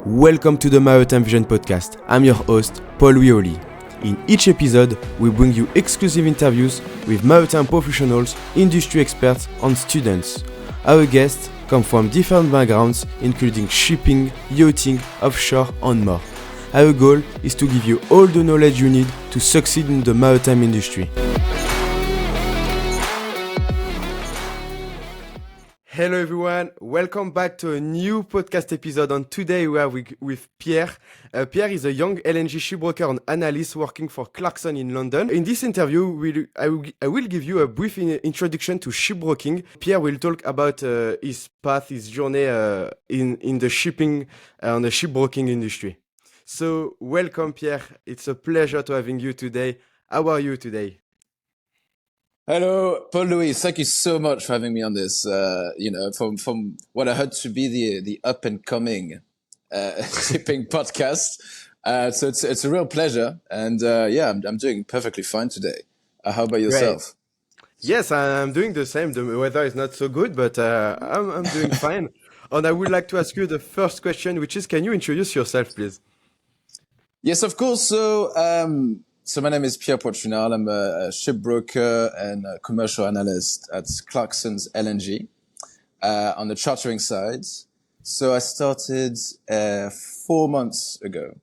Welcome to the Maritime Vision podcast. I'm your host, Paul Wioli. In each episode, we bring you exclusive interviews with maritime professionals, industry experts, and students. Our guests come from different backgrounds, including shipping, yachting, offshore, and more. Our goal is to give you all the knowledge you need to succeed in the maritime industry. Hello everyone, welcome back to a new podcast episode. And today we are with Pierre. Pierre is a young LNG shipbroker and analyst working for Clarkson in London. In this interview, I will give you a brief introduction to shipbroking. Pierre will talk about his path, his journey in the shipping and the shipbroking industry. So welcome Pierre, it's a pleasure to having you today. How are you today? Hello, Paul Louis. Thank you so much for having me on this. From what I heard to be the up and coming shipping podcast. So it's a real pleasure, and I'm doing perfectly fine today. How about yourself? Great. Yes, I'm doing the same. The weather is not so good, but I'm doing fine. And I would like to ask you the first question, which is, can you introduce yourself, please? Yes, of course. So my name is Pierre Poitrinal. I'm a shipbroker and a commercial analyst at Clarkson's LNG on the chartering side. So I started 14 months ago.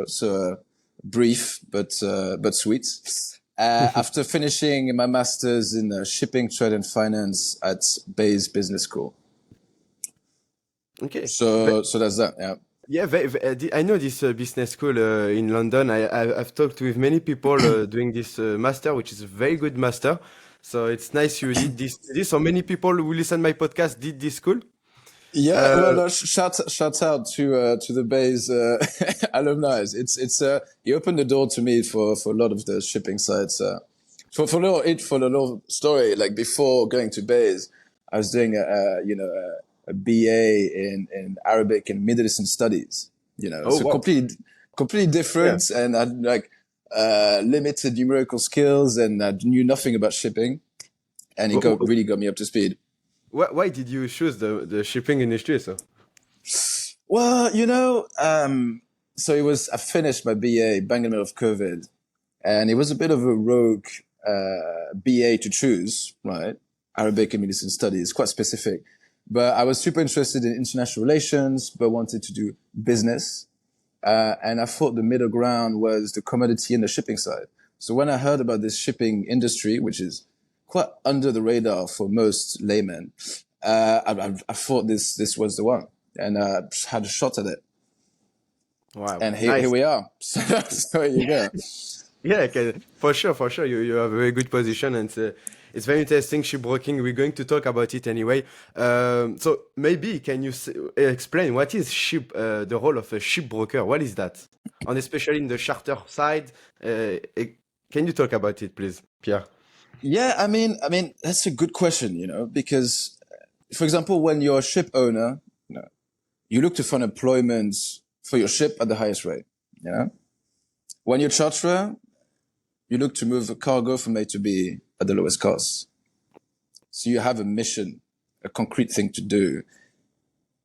So brief but sweet. After finishing my master's in shipping, trade, and finance at Bayes Business School. Okay. So that's that. Yeah. Yeah, I know this business school in London. I've talked with many people doing this master, which is a very good master. So it's nice you did this. So many people who listen my podcast did this school. Yeah, shout out to the Bayes alumni. It's you opened the door to me for a lot of the shipping sites. For a little story, like before going to Bayes, I was doing a BA in Arabic and Middle Eastern studies, Wow. completely different. Yeah. And I had limited numerical skills and I knew nothing about shipping, and it really got me up to speed. Why did you choose the shipping industry? So, well, so I finished my BA bang in the middle of COVID, and it was a bit of a rogue BA to choose, right? Arabic and Middle Eastern studies, quite specific. But I was super interested in international relations, but wanted to do business. And I thought the middle ground was the commodity and the shipping side. So when I heard about this shipping industry, which is quite under the radar for most laymen, I thought this was the one, and had a shot at it. wow. And here we are. So here you go. Yeah, okay. For sure. You have a very good position, and it's very interesting, shipbroking. We're going to talk about it anyway. So maybe can you explain what is the role of a shipbroker? What is that? And especially in the charter side, can you talk about it, please, Pierre? Yeah, I mean, that's a good question, because, for example, when you're a ship owner, you look to find employment for your ship at the highest rate, When you're a charterer, you look to move the cargo from A to B at the lowest cost. So you have a mission, a concrete thing to do,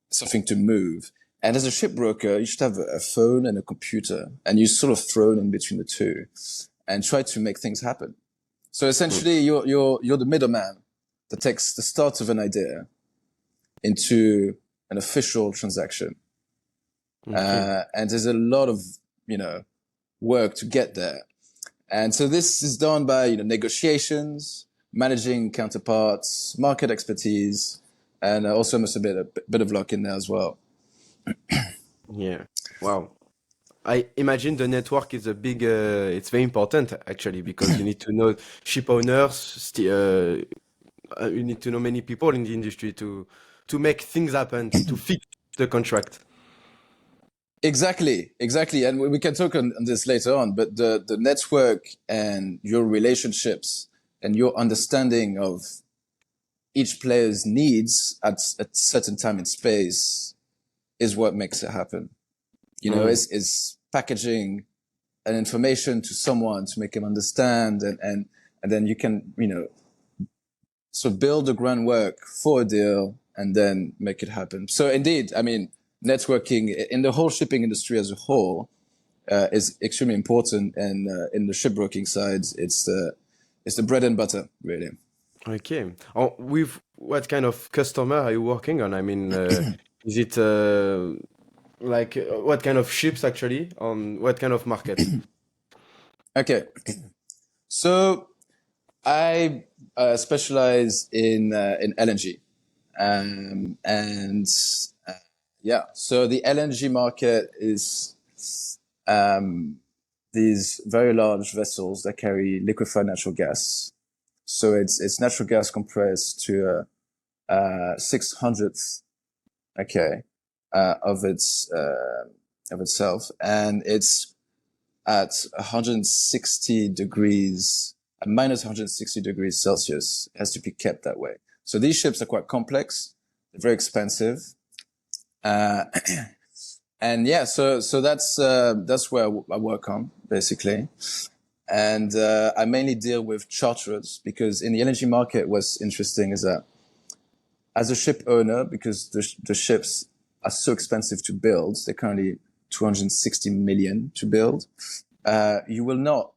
something to move. And as a shipbroker, you should have a phone and a computer, and you're sort of thrown in between the two and try to make things happen. So essentially, you're the middleman that takes the start of an idea into an official transaction. Okay. And there's a lot of, work to get there. And so this is done by, negotiations, managing counterparts, market expertise, and also must have been a bit of luck in there as well. Yeah. Wow. I imagine the network is it's very important actually, because you need to know ship owners, you need to know many people in the industry to make things happen, to fix the contract. Exactly. And we can talk on this later on, but the network and your relationships and your understanding of each player's needs at a certain time and space is what makes it happen. Is packaging an information to someone to make him understand, and then you can, so build the groundwork for a deal and then make it happen. So indeed, networking in the whole shipping industry as a whole is extremely important. And in the shipbroking side, it's the bread and butter, really. Okay. With what kind of customer are you working on? I mean, is it what kind of ships actually? On what kind of market? Okay. So I specialize in LNG. And yeah, so the LNG market is these very large vessels that carry liquefied natural gas. So it's natural gas compressed to 600th, okay, of itself, and it's at 160 degrees, minus 160 degrees Celsius. It has to be kept that way. So these ships are quite complex, they're very expensive, and yeah, so that's where I work on basically. And I mainly deal with charterers, because in the LNG market, what's interesting is that as a ship owner, because the ships are so expensive to build, they're currently 260 million to build, you will not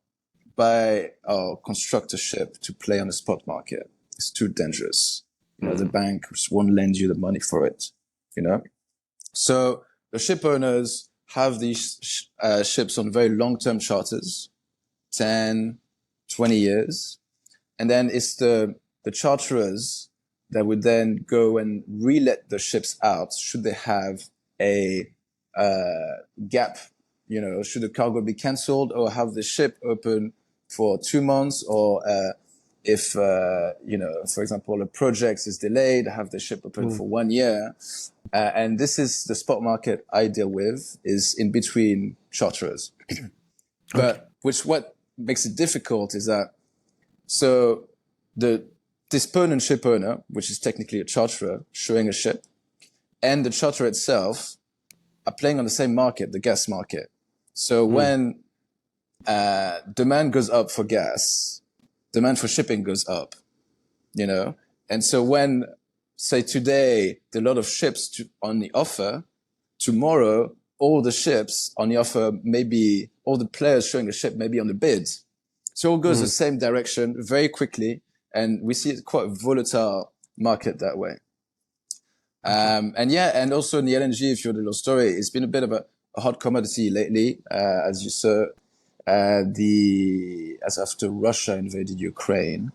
buy or construct a ship to play on the spot market. It's too dangerous. You know, the bank won't lend you the money for it, you know? So the ship owners have these ships on very long-term charters, 10, 20 years. And then it's the charterers that would then go and re-let the ships out should they have a gap, you know, should the cargo be cancelled, or have the ship open for 2 months, or if, you know, for example, a project is delayed, have the ship open for 1 year. And this is the spot market I deal with, is in between charterers. But what makes it difficult is that, so the disponent ship owner, which is technically a charterer showing a ship, and the charterer itself are playing on the same market, the gas market. So when demand goes up for gas, demand for shipping goes up, you know? And so when, say today, there are a lot of ships on the offer, tomorrow, all the ships on the offer, maybe all the players showing a ship may be on the bid. So it all goes the same direction very quickly. And we see it quite a volatile market that way. And yeah, and also in the LNG, if you want a little story, it's been a bit of a hot commodity lately, as you saw, as after Russia invaded Ukraine,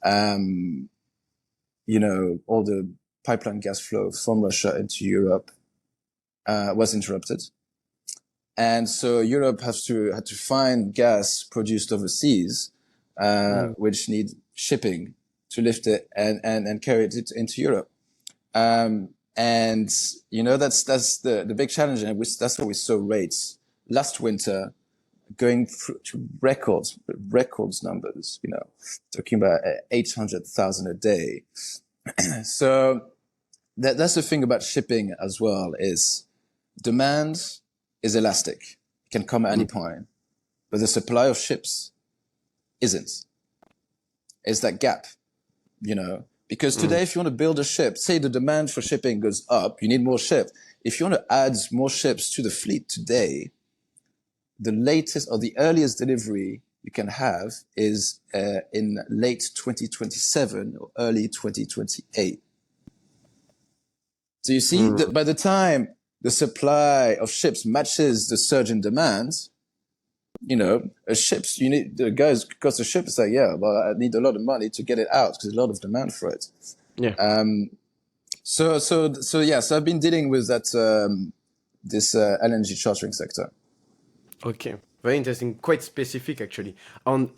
you know, all the pipeline gas flow from Russia into Europe was interrupted. And so Europe had to find gas produced overseas, which need shipping to lift it and carry it into Europe. And you know, that's the big challenge. And that's how we saw rates last winter going through to records numbers, you know, talking about 800,000 a day. So that's the thing about shipping as well, is demand is elastic. It can come at any point, but the supply of ships isn't. It's that gap, you know, because today, if you want to build a ship, say the demand for shipping goes up, you need more ships. If you want to add more ships to the fleet today, the latest or the earliest delivery you can have is in late 2027 or early 2028. So you see that by the time the supply of ships matches the surge in demand, you know, the guys across the ship is like, yeah, well, I need a lot of money to get it out because there's a lot of demand for it. Yeah. So I've been dealing with that, this LNG chartering sector. Okay. Very interesting. Quite specific, actually. On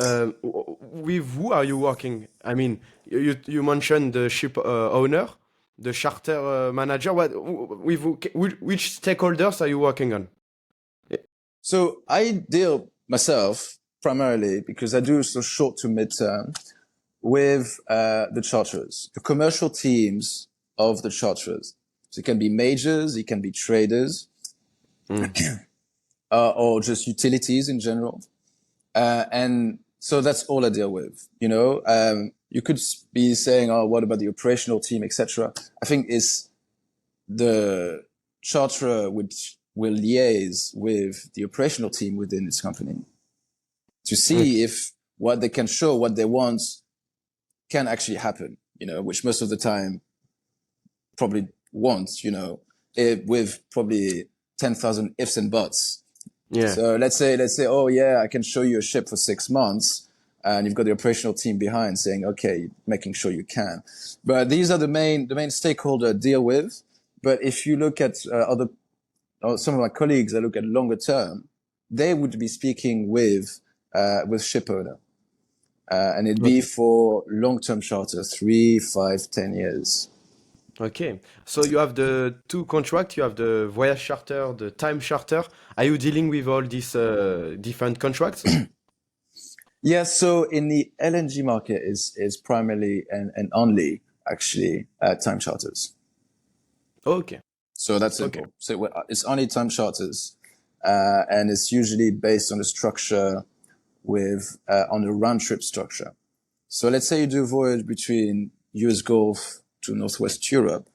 with who are you working? I mean, you mentioned the ship owner, the charter manager. Which stakeholders are you working on? So I deal myself primarily, because I do so short to mid-term, with the charterers, the commercial teams of the charterers. So it can be majors, it can be traders, or just utilities in general. And so that's all I deal with. You know, you could be saying, oh, what about the operational team, etc. I think it's the charterer will liaise with the operational team within its company to see if what they can show, what they want, can actually happen, which most of the time probably won't, with probably 10,000 ifs and buts. Yeah. So let's say, oh yeah, I can show you a ship for 6 months, and you've got the operational team behind saying, okay, making sure you can. But these are the main stakeholder deal with. But if you look at some of my colleagues that look at longer term, they would be speaking with ship owner. And it'd be for long-term charter, 3, 5, 10 years. Okay. So you have the two contracts. You have the voyage charter, the time charter. Are you dealing with all these different contracts? Yeah. So in the LNG market is primarily and only actually time charters. Okay. So that's simple. Okay. So it's only time charters, and it's usually based on a structure on a round trip structure. So let's say you do a voyage between US Gulf to Northwest Europe.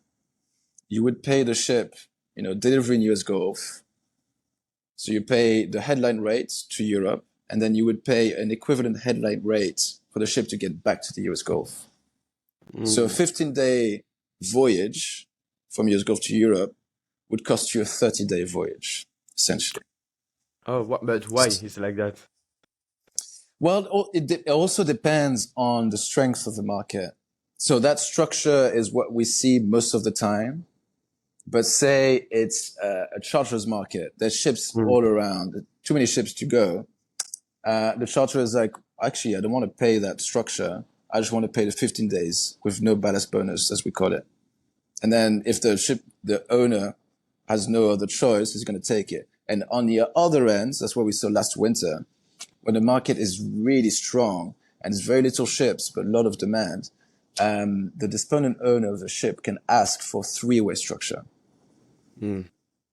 You would pay the ship, delivery in US Gulf. So you pay the headline rate to Europe, and then you would pay an equivalent headline rate for the ship to get back to the US Gulf. So a 15-day voyage from US Gulf to Europe would cost you a 30-day voyage, essentially. Oh, but why is it like that? Well, it also depends on the strength of the market. So that structure is what we see most of the time. But say it's a charterer's market. There's ships all around, too many ships to go. The charterer is like, actually, I don't want to pay that structure. I just want to pay the 15 days with no ballast bonus, as we call it. And then if the owner has no other choice, he's going to take it. And on the other end, that's what we saw last winter, when the market is really strong and there's very little ships, but a lot of demand, the disponent owner of the ship can ask for three-way structure.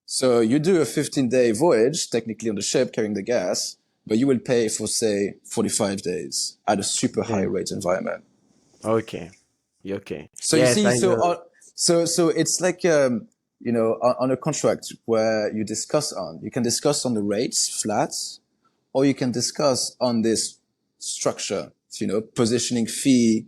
So you do a 15-day voyage, technically on the ship carrying the gas, but you will pay for, say, 45 days at a super high rate environment. Okay. Okay. So yes, you see, so it's like, on a contract where you can discuss on the rates flat, or you can discuss on this structure, positioning fee,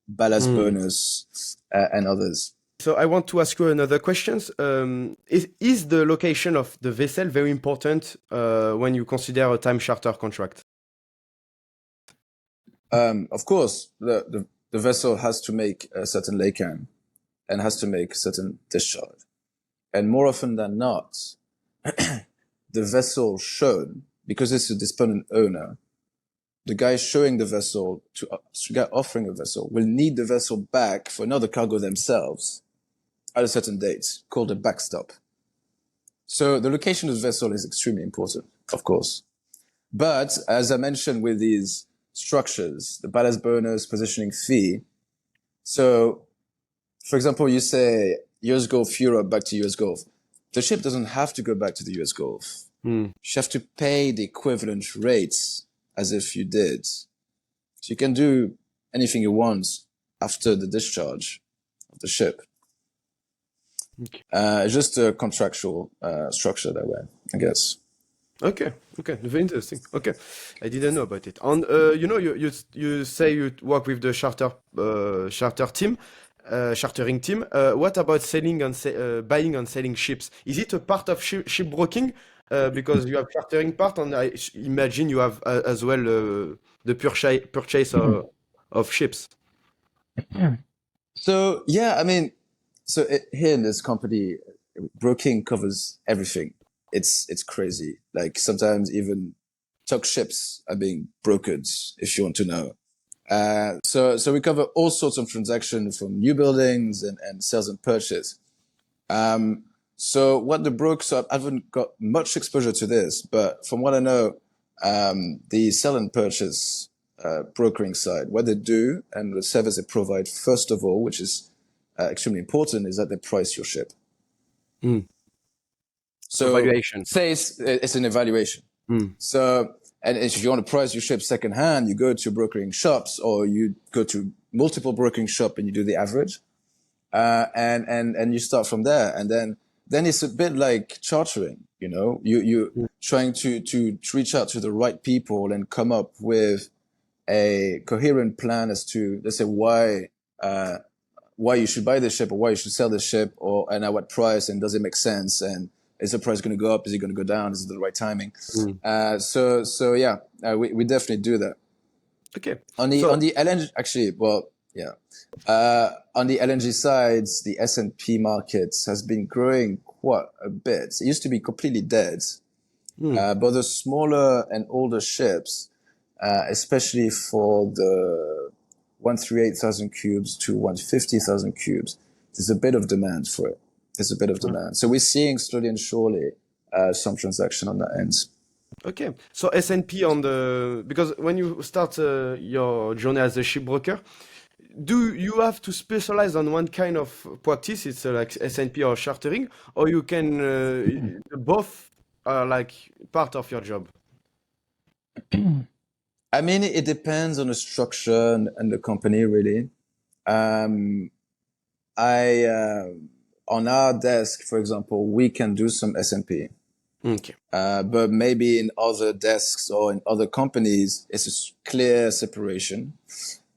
ballast bonus, and others. So I want to ask you another question. Is the location of the vessel very important when you consider a time charter contract? Of course, the vessel has to make a certain laycan and has to make a certain discharge. And more often than not, the vessel shown, because it's a disponent owner, the guy showing the vessel to the guy offering a vessel will need the vessel back for another cargo themselves at a certain date, called a backstop. So the location of the vessel is extremely important, of course. But as I mentioned with these structures, the ballast bonus, positioning fee. So, for example, you say US Gulf, Europe, back to US Gulf. The ship doesn't have to go back to the US Gulf. You have to pay the equivalent rates as if you did. So you can do anything you want after the discharge of the ship. Okay. Just a contractual structure that way, I guess. Okay, very interesting. Okay, I didn't know about it. And you say you work with the chartering team. What about selling and buying and selling ships? Is it a part of shipbroking? Because you have chartering part, and I imagine you have as well the purchase of ships. So yeah, I mean, here in this company, broking covers everything. It's crazy. Like sometimes even tug ships are being brokered, if you want to know. So we cover all sorts of transactions from new buildings and sales and purchase. So what the brokers, I haven't got much exposure to this, but from what I know, the sell and purchase brokering side, what they do and the service they provide, first of all, which is extremely important, is that they price your ship. So evaluation. Say it's an evaluation. So, and if you want to price your ship secondhand, you go to brokering shops or you go to multiple brokering shop and you do the average. And you start from there. And then then it's a bit like chartering, you know, you trying to reach out to the right people and come up with a coherent plan as to, let's say, why you should buy this ship or why you should sell this ship, or and at what price, and does it make sense, and is the price going to go up, is it going to go down, is it the right timing? So yeah, we definitely do that. Okay. On the LNG, actually, well, yeah. On the LNG sides, the S&P market has been growing quite a bit. It used to be completely dead. But the smaller and older ships, especially for the 138,000 cubes to 150,000 cubes, there's a bit of demand for it. There's a bit of demand. So we're seeing slowly and surely some transaction on that end. Okay. So S&P on the, because when you start your journey as a shipbroker, do you have to specialize on one kind of practice? It's like S&P or chartering, or you can both are like part of your job. I mean, it depends on the structure and the company, really. On our desk, for example, we can do some S&P. Okay. But maybe in other desks or in other companies, it's a clear separation.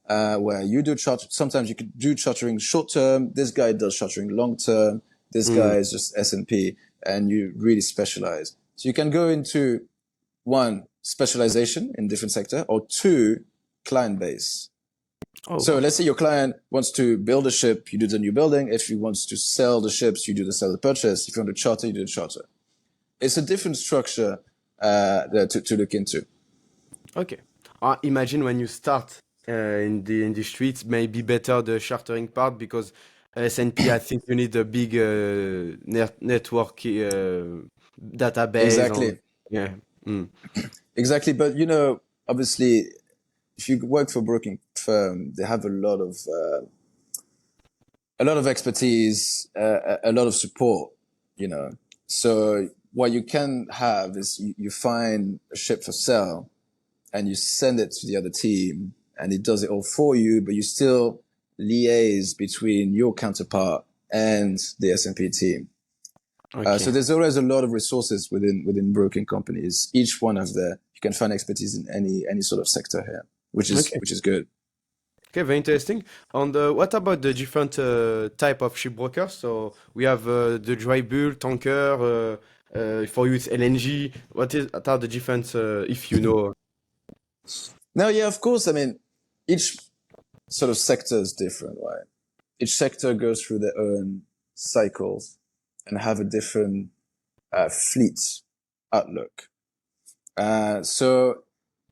Where you do sometimes you could do chartering short term. This guy does chartering long term. This guy is just S&P, and you really specialize. So you can go into one, specialization in different sector, or two, client base. Oh, So let's say your client wants to build a ship, you do the new building. If he wants to sell the ships, you do the sell the purchase. If you want to charter, you do the charter. It's a different structure to look into. okay. Imagine when you start in the industry, it may be better the chartering part because S&P, I think you need a big network database. Exactly. Yeah. Exactly. But, you know, obviously, if you work for a broking firm, they have a lot of expertise, a lot of support, you know. So what you can have is you find a ship for sale and you send it to the other team and it does it all for you, but you still liaise between your counterpart and the S&P team. Okay. So there's always a lot of resources within broking companies. Each one of you can find expertise in any sort of sector here, which is good. Okay, very interesting. And what about the different type of shipbrokers? So we have the dry bulk, tanker. For you, it's LNG. What are the difference, if you know? Now, yeah, of course. I mean, each sort of sector is different, right? Each sector goes through their own cycles and have a different fleet outlook. So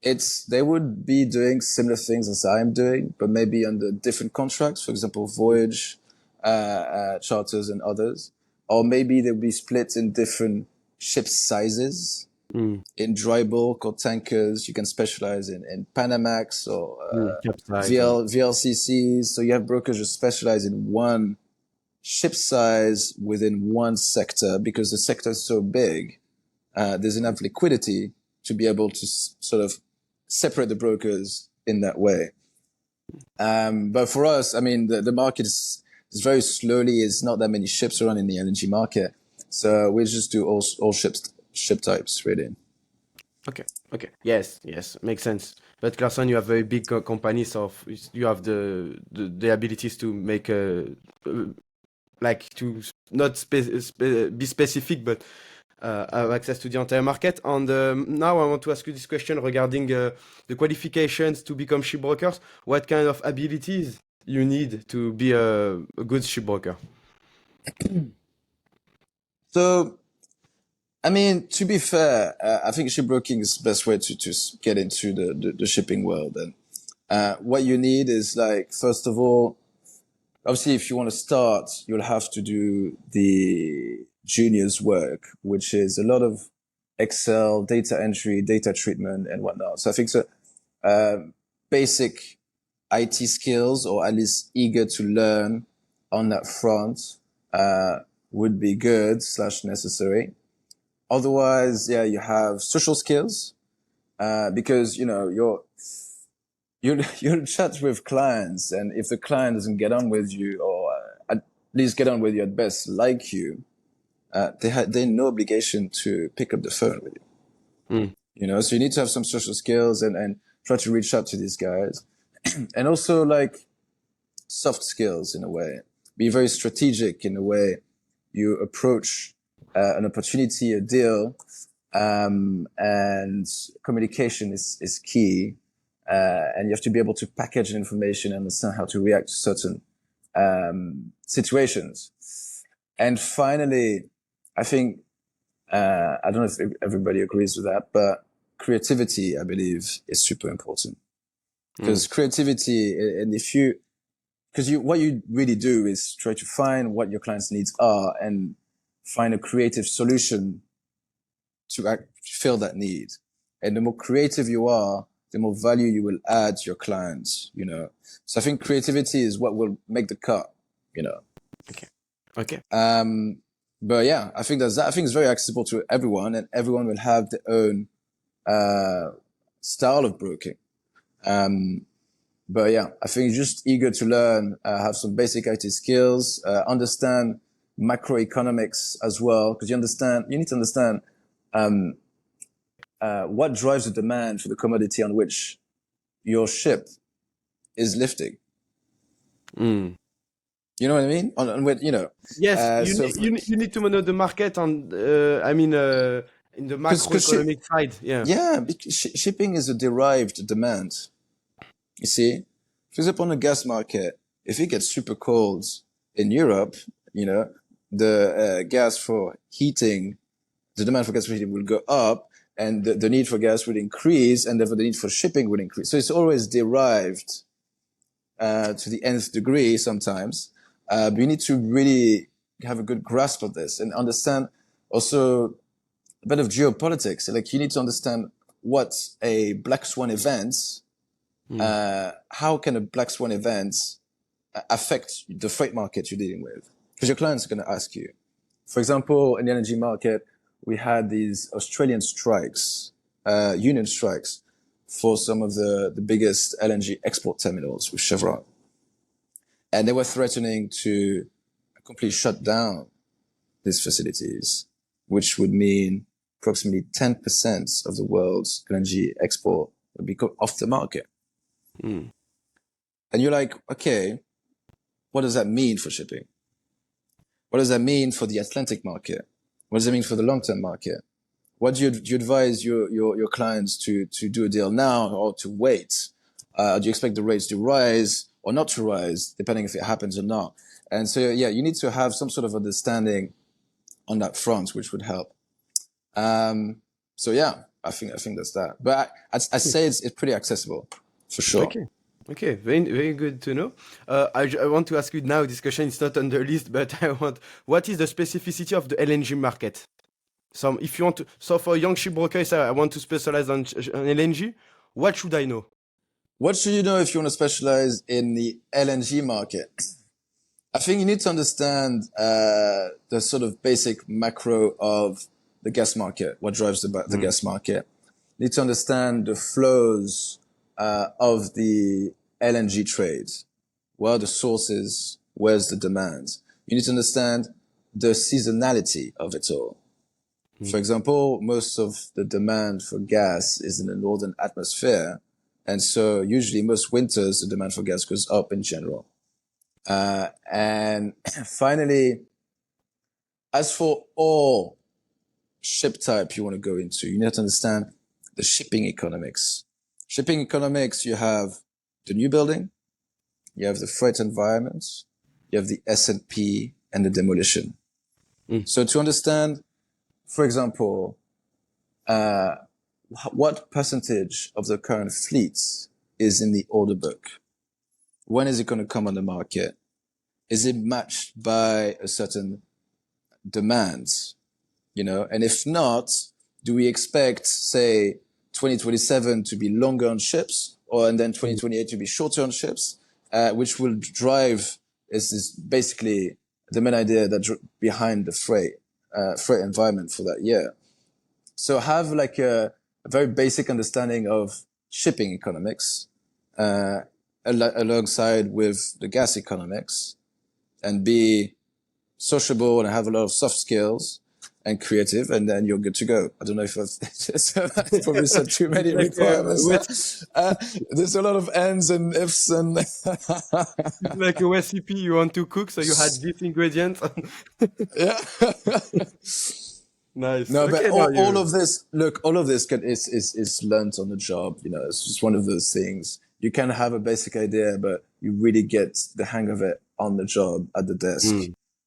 they would be doing similar things as I'm doing, but maybe under different contracts, for example, voyage charters and others. Or maybe they'll be split in different ship sizes. In dry bulk or tankers, you can specialize in Panamax or VLCCs. So you have brokers who specialize in one ship size within one sector because the sector is so big. There's enough liquidity to be able to sort of separate the brokers in that way. But for us, I mean, the market is very slowly. It's not that many ships around in the LNG market. So we just do all ship types, really. Okay. Yes. Makes sense. But Clarkson, you have very big company, so you have the abilities to make like to not be specific, but have access to the entire market. And now I want to ask you this question regarding the qualifications to become shipbrokers. What kind of abilities you need to be a good shipbroker? So, I mean, to be fair, I think shipbroking is the best way to get into the shipping world. And what you need is, like, first of all, obviously, if you want to start, you'll have to do the juniors work, which is a lot of Excel, data entry, data treatment, and whatnot. So I think basic IT skills, or at least eager to learn on that front, would be good / necessary. Otherwise, yeah, you have social skills, because, you know, you'll chat with clients, and if the client doesn't get on with you, or at least get on with you at best, like you, they had no obligation to pick up the phone with you. So you need to have some social skills and try to reach out to these guys. And also like soft skills in a way. Be very strategic in the way you approach an opportunity, a deal, and communication is key. And you have to be able to package information and understand how to react to certain situations. And finally, I think I don't know if everybody agrees with that, but creativity, I believe, is super important. Because creativity, and what you really do is try to find what your client's needs are and find a creative solution to fill that need. And the more creative you are, the more value you will add to your clients, So I think creativity is what will make the cut, Okay. But yeah, I think I think it's very accessible to everyone, and everyone will have their own style of broking. But yeah, I think just eager to learn, have some basic IT skills, understand macroeconomics as well, because you need to understand what drives the demand for the commodity on which your ship is lifting. You know what I mean? On what, Yes, so you need to know the market on, in the macroeconomic side. Yeah. Yeah, because shipping is a derived demand. You see, for example, on the gas market, if it gets super cold in Europe, the gas for heating, the demand for gas for heating will go up, and the need for gas will increase, and therefore the need for shipping will increase. So it's always derived to the nth degree sometimes. But you need to really have a good grasp of this and understand also a bit of geopolitics. Like you need to understand what a black swan event, how can a black swan event affect the freight market you're dealing with? Because your clients are going to ask you. For example, in the LNG market, we had these Australian strikes, union strikes for some of the biggest LNG export terminals with Chevron. And they were threatening to completely shut down these facilities, which would mean approximately 10% of the world's LNG export would be off the market. And you're like, okay, what does that mean for shipping? What does that mean for the Atlantic market? What does that mean for the long-term market? What do you advise your clients to do a deal now or to wait? Do you expect the rates to rise or not to rise, depending if it happens or not? And so, yeah, you need to have some sort of understanding on that front, which would help. So yeah, I think that's that. But I say it's pretty accessible, for sure. Okay, very, very good to know. I want to ask you now, this question is not on the list, but what is the specificity of the LNG market? So for a young shipbroker, say I want to specialize on LNG, what should I know? What should you know if you want to specialize in the LNG market? I think you need to understand the sort of basic macro of the gas market, what drives the gas market. You need to understand the flows of the LNG trade. Where are the sources? Where's the demand? You need to understand the seasonality of it all. For example, most of the demand for gas is in the northern atmosphere. And so usually most winters, the demand for gas goes up in general. And finally, as for all ship type you want to go into, you need to understand the shipping economics. Shipping economics, you have the new building, you have the freight environment, you have the S&P and the demolition. So to understand, for example, what percentage of the current fleet is in the order book? When is it going to come on the market? Is it matched by a certain demand? And if not, do we expect, say, 2027 to be longer on ships, and then 2028 to be shorter on ships, which will drive is basically the main idea that behind the freight environment for that year. So have like a very basic understanding of shipping economics, alongside with the gas economics, and be sociable and have a lot of soft skills and creative, and then you're good to go. I don't know if I've probably said too many Like requirements. There's a lot of ands and ifs and like a recipe you want to cook, so you had this ingredient. yeah. Nice. No, but Okay, now all you. of this, look, all of this is learned on the job. You know, it's just one of those things. You can have a basic idea, but you really get the hang of it on the job at the desk.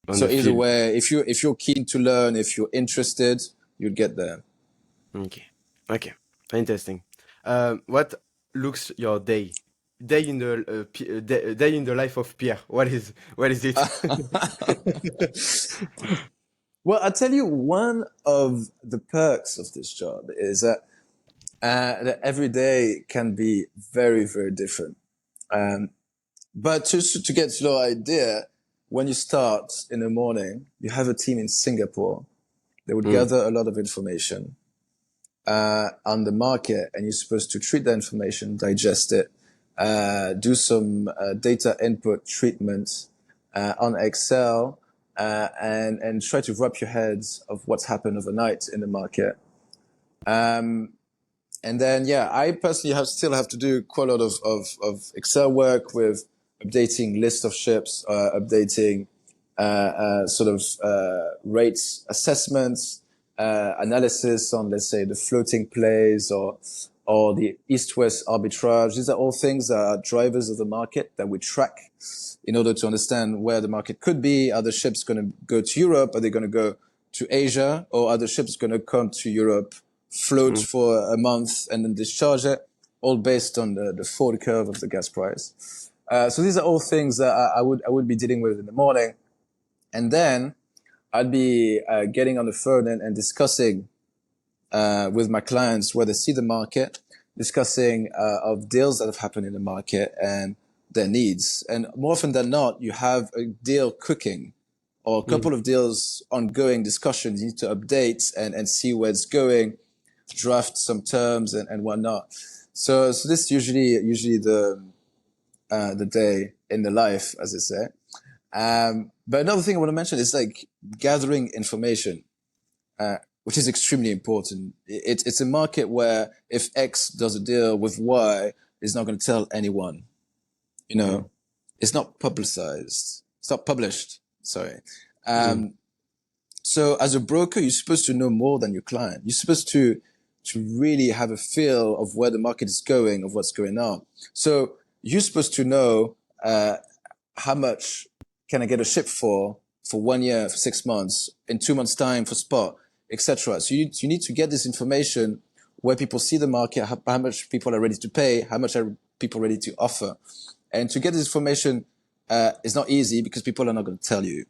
On So the either field. way, if you're keen to learn, if you're interested, you'll get there. Okay. Okay. Interesting. What looks your day? Day in the day in the life of Pierre. What is it? Well, I'll tell you, one of the perks of this job is that every day can be very, very different. But to get your idea, when you start in the morning, you have a team in Singapore. They would gather a lot of information on the market, and you're supposed to treat that information, digest it, do some data input treatment on Excel, and try to wrap your heads of what's happened overnight in the market. And then, yeah, I personally still have to do quite a lot of Excel work with updating list of ships, updating rates assessments, analysis on, let's say, the floating plays or the east-west arbitrage. These are all things that are drivers of the market that we track in order to understand where the market could be. Are the ships going to go to Europe? Are they going to go to Asia? Or are the ships going to come to Europe, float for a month, and then discharge it? All based on the forward curve of the gas price. So these are all things that I would be dealing with in the morning. And then I'd be getting on the phone and discussing with my clients where they see the market, discussing of deals that have happened in the market and their needs. And more often than not, you have a deal cooking or a couple of deals ongoing discussions. You need to update and see where it's going, draft some terms and whatnot. So this is usually the day in the life, as they say. But another thing I want to mention is like gathering information, which is extremely important. It's a market where if X does a deal with Y, it's not going to tell anyone. You know, it's not publicized. It's not published. Sorry. So as a broker, you're supposed to know more than your client. You're supposed to really have a feel of where the market is going, of what's going on. So you're supposed to know how much can I get a ship for 1 year, for 6 months, in 2 months' time for spot, etc. So you need to get this information where people see the market, how much people are ready to pay, how much are people ready to offer. And to get this information is not easy because people are not going to tell you.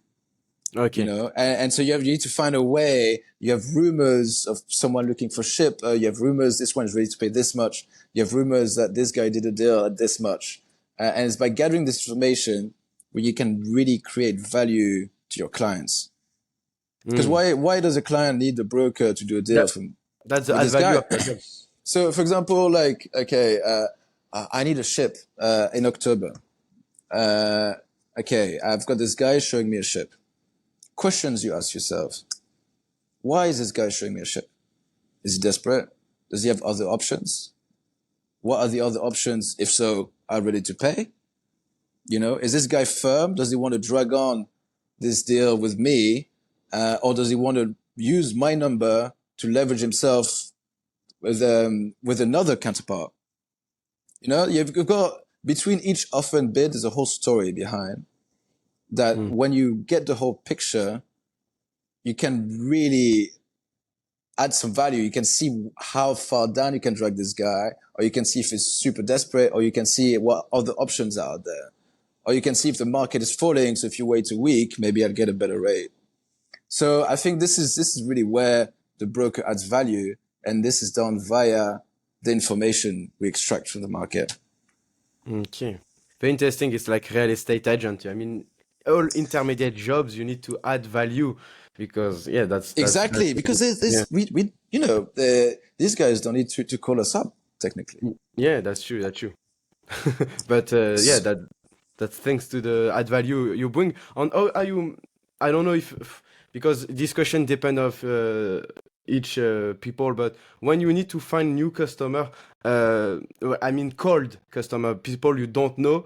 Okay. You know, and so you need to find a way. You have rumors of someone looking for ship. You have rumors this one is ready to pay this much. You have rumors that this guy did a deal at this much. And it's by gathering this information where you can really create value to your clients. Because why does a client need a broker to do a deal That's the with add this value guy? of the job. So, for example, like, okay, I need a ship in October. Okay, I've got this guy showing me a ship. Questions you ask yourself. Why is this guy showing me a ship? Is he desperate? Does he have other options? What are the other options? If so, are ready to pay? You know, is this guy firm? Does he want to drag on this deal with me? Or does he want to use my number to leverage himself with another counterpart? You know, you've got between each offer and bid, there's a whole story behind that. When you get the whole picture, you can really add some value. You can see how far down you can drag this guy, or you can see if he's super desperate, or you can see what other options are out there, or you can see if the market is falling. So if you wait a week, maybe I'll get a better rate. So I think this is really where the broker adds value, and this is done via the information we extract from the market. Okay. Very interesting. It's like real estate agent. I mean, all intermediate jobs, you need to add value because, yeah, that's Exactly, because yeah. we you know, these guys don't need to call us up technically. Yeah, that's true. That's true. But yeah, that's thanks to the add value you bring. On how are you? I don't know if because this question depend of each people, but when you need to find new customer, I mean cold customer, people you don't know,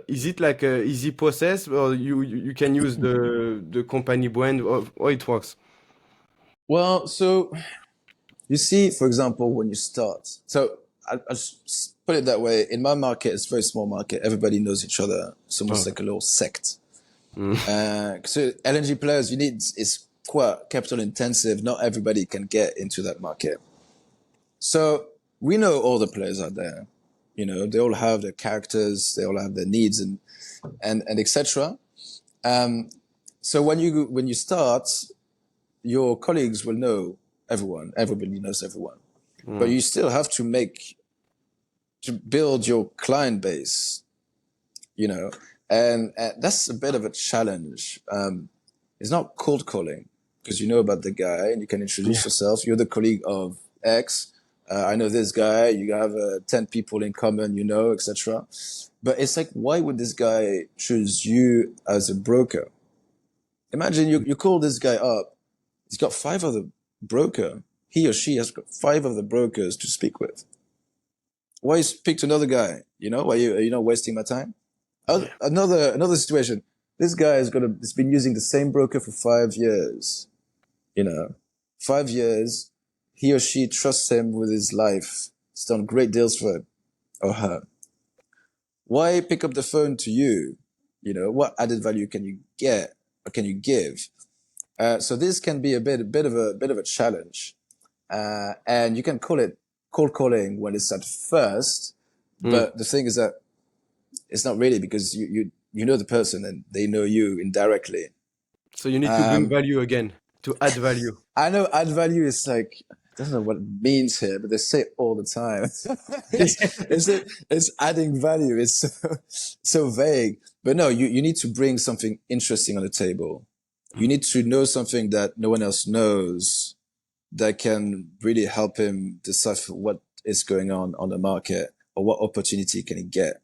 is it like a easy process, or you can use the company brand, or it works? Well, so you see, for example, when you start, so I'll just put it that way. In my market, it's a very small market. Everybody knows each other. It's almost Oh. like a little sect. Mm. So LNG players, it's quite capital intensive. Not everybody can get into that market. So we know all the players out there. You know, they all have their characters, they all have their needs and etc. So when you start, your colleagues will know everyone. Everybody knows everyone. But you still have to build your client base, you know, and that's a bit of a challenge. It's not cold calling because you know about the guy and you can introduce yourself. You're the colleague of X. I know this guy. You have 10 people in common, you know, etc. But it's like, why would this guy choose you as a broker? Imagine you call this guy up. He's got 5 other broker. He or she has got 5 other brokers to speak with. Why speak to another guy? You know, why are you not wasting my time? Another situation. This guy has been using the same broker for 5 years. You know, 5 years. He or she trusts him with his life. He's done great deals for him or her. Why pick up the phone to you? You know, what added value can you get or can you give? So this can be a bit of a challenge, and you can call it cold calling when it's at first. But the thing is that it's not really, because you know the person and they know you indirectly. So you need to bring value again, to add value. I know add value is like, I don't know what it means here, but they say it all the time. it's adding value. It's so vague. But no, you need to bring something interesting on the table. You need to know something that no one else knows that can really help him decipher what is going on the market or what opportunity can he get.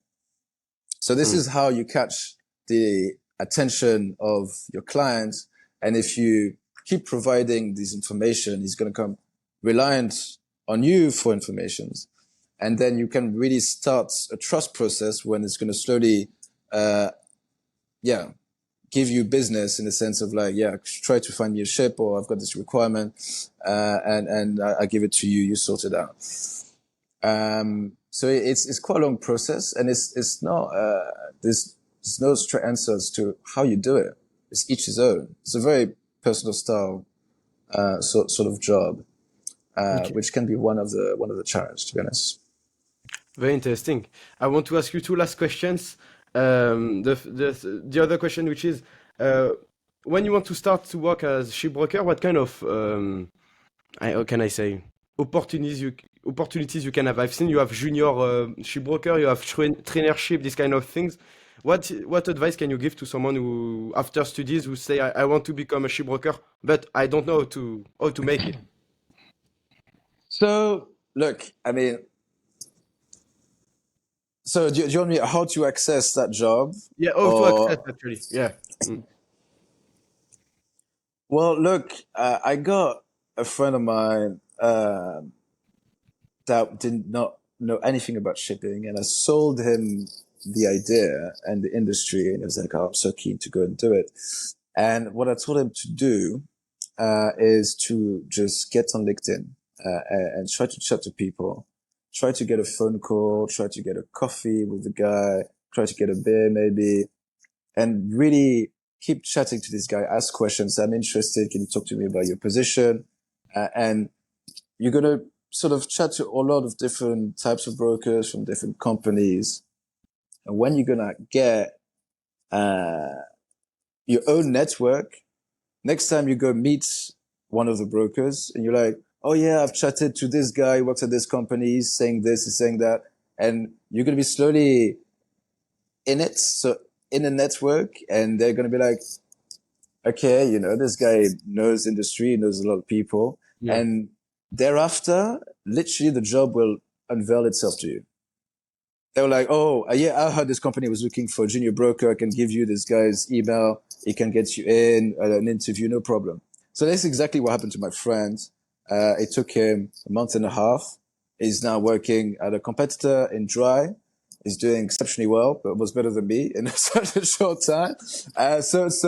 So this is how you catch the attention of your client. And if you keep providing this information, he's going to come reliant on you for information. And then you can really start a trust process when it's going to slowly, give you business in the sense of like, try to find me a ship, or I've got this requirement, and I give it to you, you sort it out. So it's quite a long process, and it's not, there's no straight answers to how you do it. It's each his own. It's a very personal style, sort of job, which can be one of the challenges, to be honest. Very interesting. I want to ask you 2 last questions. The other question, which is, when you want to start to work as shipbroker, what kind of how can I say, opportunities you can have? I've seen you have junior shipbroker, you have trainership, these kind of things. What advice can you give to someone who, after studies, who say, I want to become a shipbroker, but I don't know how to make it? So look, I mean, so do you want me how to access that job? Yeah, how to access, Or, actually. Yeah. Mm. well, look, I got a friend of mine that did not know anything about shipping, and I sold him the idea and the industry, and he was like, "Oh, I'm so keen to go and do it." And what I told him to do is to just get on LinkedIn and try to chat to people, try to get a phone call, try to get a coffee with the guy, try to get a beer maybe, and really keep chatting to this guy, ask questions. I'm interested. Can you talk to me about your position? And you're going to sort of chat to a lot of different types of brokers from different companies. And when you're going to get your own network, next time you go meet one of the brokers and you're like, oh yeah, I've chatted to this guy, works at this company, he's saying this, he's saying that. And you're going to be slowly in it. So in a network, and they're going to be like, okay, you know, this guy knows industry, knows a lot of people. Yeah. And thereafter, literally the job will unveil itself to you. they were like, "Oh, yeah, I heard this company was looking for a junior broker. I can give you this guy's email. He can get you in an interview, no problem." So that's exactly what happened to my friend. It took him a month and a half. He's now working at a competitor in dry. He's doing exceptionally well, but was better than me in such a short time. So it's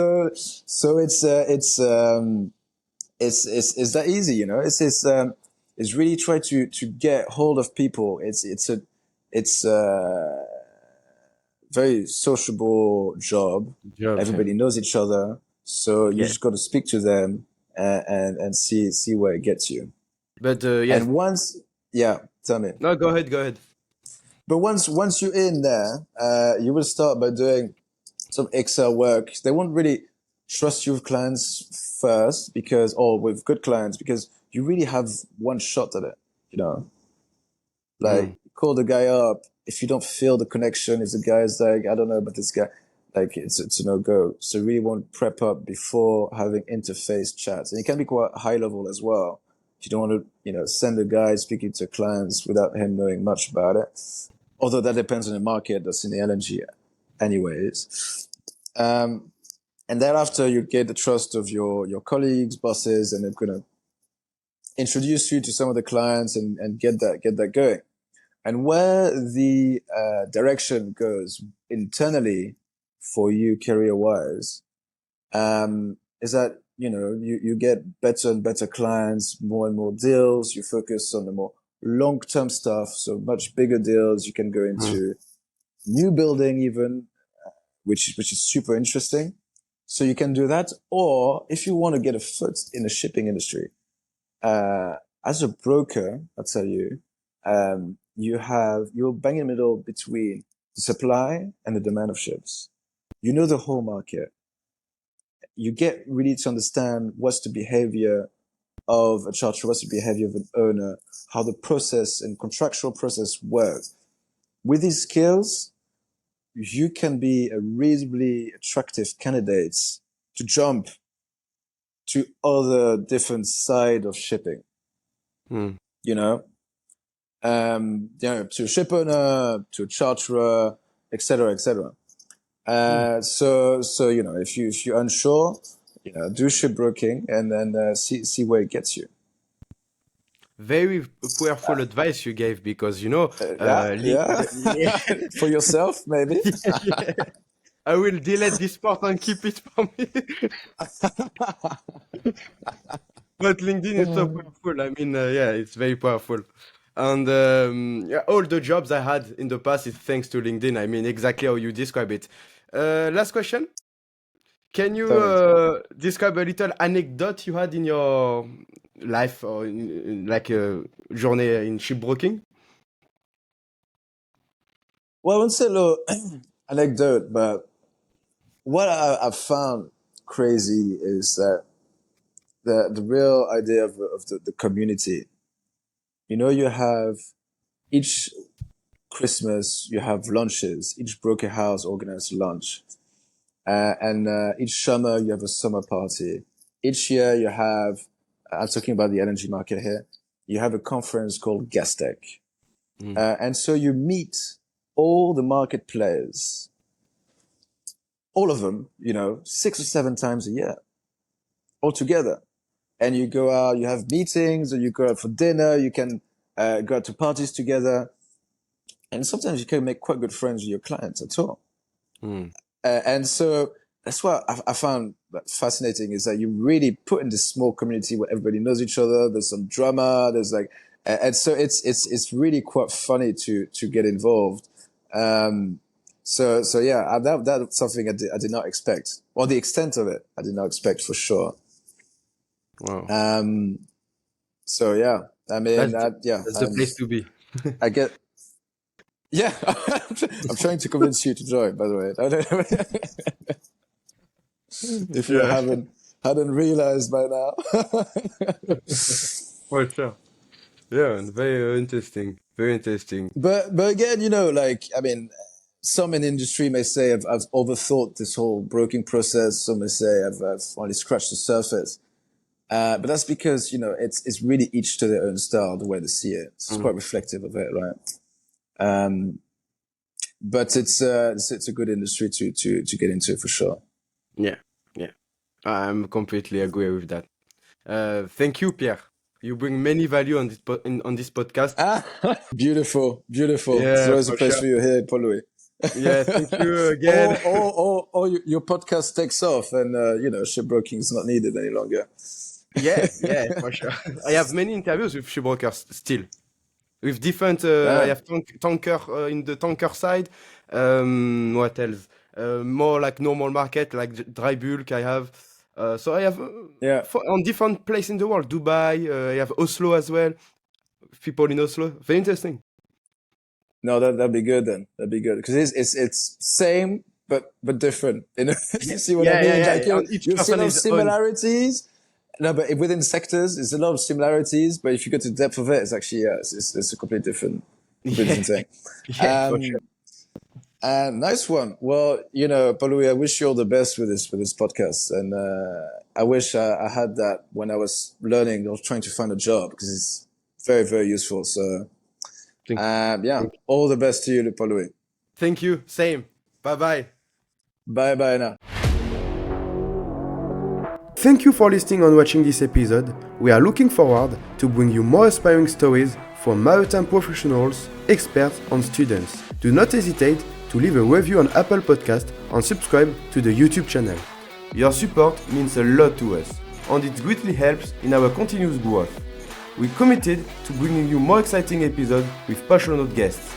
that easy, you know. It's really try to get hold of people. It's a very sociable job. Jobs, yeah. Everybody knows each other, so you Yeah. just got to speak to them and see where it gets you. But yes. And once, yeah, tell me. No, go ahead. Go ahead. But once you're in there, you will start by doing some Excel work. They won't really trust you with clients first or with good clients because you really have one shot at it, you know. Like, Mm. call the guy up. If you don't feel the connection, if the guy's like, I don't know about this guy, like it's a no-go. So you really want to prep up before having interface chats. And it can be quite high level as well. You don't want to, you know, send a guy speaking to clients without him knowing much about it. Although that depends on the market that's in the LNG anyways. And thereafter you get the trust of your colleagues, bosses, and they're going to introduce you to some of the clients and get that going. And where the direction goes internally for you career-wise is that, you know, you get better and better clients, more and more deals. You focus on the more long-term stuff, so much bigger deals. You can go into new building even, which is super interesting. So you can do that. Or if you want to get a foot in the shipping industry, as a broker, I'll tell you, you're bang in the middle between the supply and the demand of ships. You know the whole market. You get really to understand what's the behavior of a charterer, what's the behavior of an owner, how the process and contractual process works. With these skills, you can be a reasonably attractive candidate to jump to other different side of shipping, Mm. you know, to a ship owner, to a charterer, etc., etc. So, you know, if you're unsure, you know, do shipbroking and then see where it gets you. Very powerful advice you gave because you know, Yeah, link, yeah. yeah, For yourself, maybe. yeah. I will delete this part and keep it for me. But LinkedIn is so powerful. I mean, yeah, it's very powerful. And yeah, all the jobs I had in the past is thanks to LinkedIn. I mean, exactly how you describe it. Last question. Can you Tell me. describe a little anecdote you had in your life or in like a journey in shipbroking? Well, I wouldn't say a little anecdote, but what I've found crazy is that the real idea of the community. You know, you have each Christmas, you have lunches. Each broker house organizes lunch. And each summer, you have a summer party. Each year, you have, I'm talking about the LNG market here, you have a conference called Gastech. Mm. And so you meet all the market players, all of them, you know, 6 or 7 times a year, all together. And you go out, you have meetings, or you go out for dinner, you can go out to parties together. And sometimes you can make quite good friends with your clients at all. Mm. And so that's what I found fascinating is that you really put in this small community where everybody knows each other. There's some drama. There's like, and so it's really quite funny to get involved. So yeah, that's something I did not expect, or the extent of it, I did not expect for sure. Wow. Um, so yeah, I mean, yeah, That's the place to be. I get, yeah, I'm trying to convince you to join, by the way. If you Yeah, hadn't realized by now. for sure. Yeah, and very interesting. Very interesting. But again, you know, like, I mean, some in the industry may say I've overthought this whole broking process. Some may say I've only scratched the surface. But that's because, you know, it's really each to their own style, the way they see it. It's Mm. quite reflective of it, right? Um, but it's a good industry to get into for sure. Yeah, yeah. I'm completely agree with that. Thank you, Pierre. You bring many value on on this podcast. Beautiful. It's Yeah, always a for pleasure sure. for you here, Paul-Louis. Yeah, thank you again. Or your podcast takes off and, shipbroking is not needed any longer. Yeah, for sure. I have many interviews with shipbrokers still, with different. I Ah, have tanker in the tanker side. What else? More like normal market, like dry bulk. I have. So I have yeah. on different place in the world. Dubai. I have Oslo as well. People in Oslo. Very interesting. No, that'd be good then. That'd be good because it's same but different. You know, Yeah, you see what I mean? Like And each you'll see a person lot of is own. similarities. No, but within sectors, there's a lot of similarities. But if you go to the depth of it, it's actually it's a completely different Yeah, thing. yeah, for sure. Nice one. Well, Paul-Louis, I wish you all the best with this podcast, and I wish I had that when I was learning or trying to find a job because it's very very useful. So Thank, yeah, thank, all the best to you, Paul-Louis. thank you. Same. Bye bye. Bye now. Thank you for listening and watching this episode. We are looking forward to bring you more inspiring stories from maritime professionals, experts, and students. Do not hesitate to leave a review on Apple Podcast and subscribe to the YouTube channel. Your support means a lot to us, and it greatly helps in our continuous growth. We're committed to bringing you more exciting episodes with passionate guests.